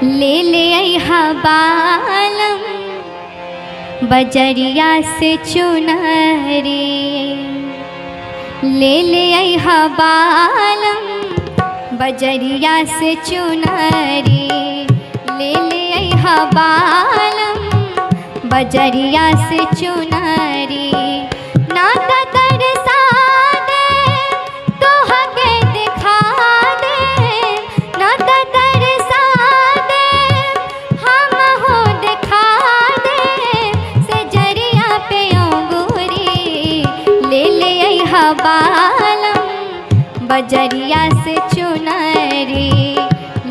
ले ले अइहा बालम बजरिया से चुनरी, ले ले अइहा बालम बजरिया से चुनरी, ले ले अइहा बालम बजरिया से चुनरी। नाता तरसा दे तोहके दिखा दे, नाता तरसा दे हम हो दिखा दे, सजरिया पे अंगूरी ले ले अइहा बालम बजरिया से चुनरी,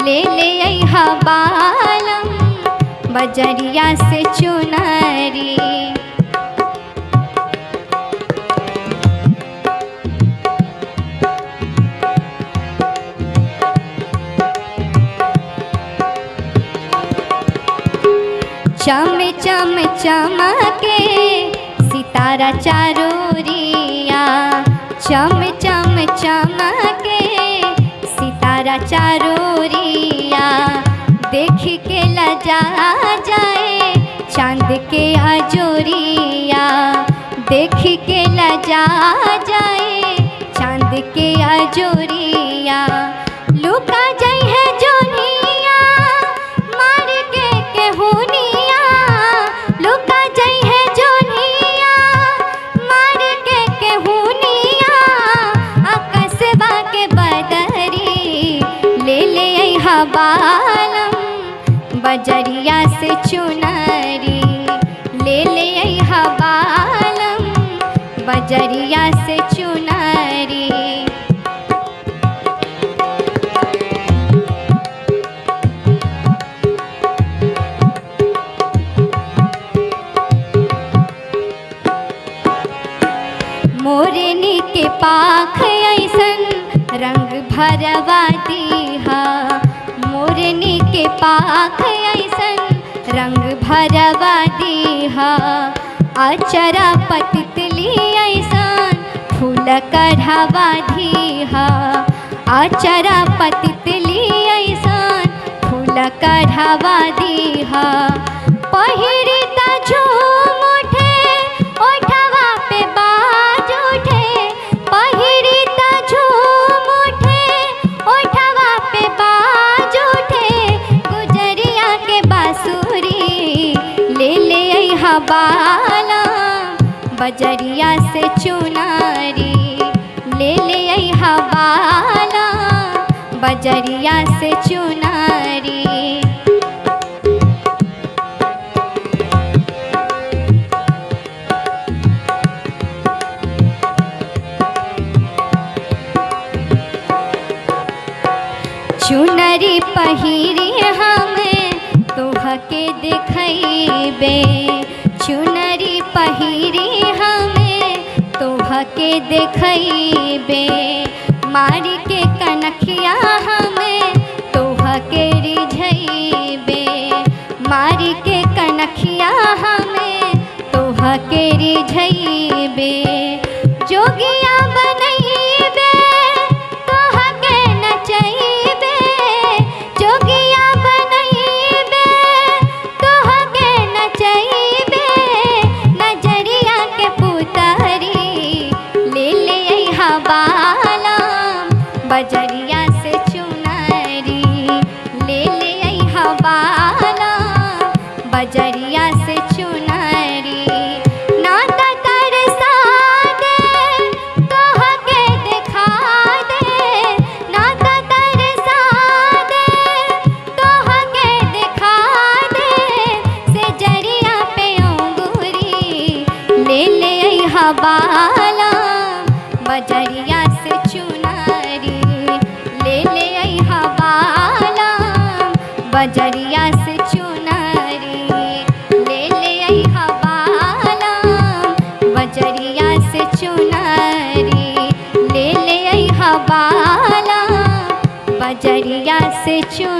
ले ले अइहा बालम बजरिया से चुनरी। चम चम चमके सितारा चारोरिया, चम चम चमके सितारा चारोरिया, देख के लजा जाए चांद के अजोरिया, देख के लजा जाए चांद के अजोरिया। लुका जाई है जोनिया मार के केहुनिया, लुका जाई है जोनिया मार के केहुनिया, आकाशवा के बदरी ले ले अइहा बालम बजरिया से चुनरी, ले ले अइहा बालम बजरिया से चुनरी। मोरनी के पाख ऐसन रंग भरवा दीहा, मोरनी के पाख ऐसन रंग भरवा दीहा, अचरा पतितली ऐसन फूल कढ़ावा दीहा, अचरा पतितली ऐसन फूल कढ़ावा दीहा। पहिरी ता झूम उठे ओठवा पे बाज उठे, पहिरी ता झूम उठे ओठवा पे बाज उठे, गुजरिया के बांसुरी ले ले अइहा बालम बजरिया से चुनरी, ले ले अइहा बालम बजरिया से चुनरी। चुनरी पहिरी हमें तोहके देखैबे, चुनरी पहिरी हमें तोहके देखैबे, मारी के कनखिया हमें तोहके रिझैबे, मारी के कनखिया हमें तोहके रिझैबे। जोगिया बनैबे तोहके नचैबे, जोगिया बनैबे तोहके नचैबे, नजरिया के पुतरी ले ले अइहा बालम बजरिया से चुनरी, ले ले अइहा बालम बजरिया से चुनरी। नाता तरसा दे तोहके दिखा दे, नाता तरसा दे तोहके दिखा दे, सजरिया पे अंगूरी ले ले अइहा बालम बजरिया से चुनरी, ले ले अइहा बालम बजरिया से चुनरी, ले ले अइहा बालम बजरिया से चुनरी, ले ले अइहा बालम बजरिया से चुनरी।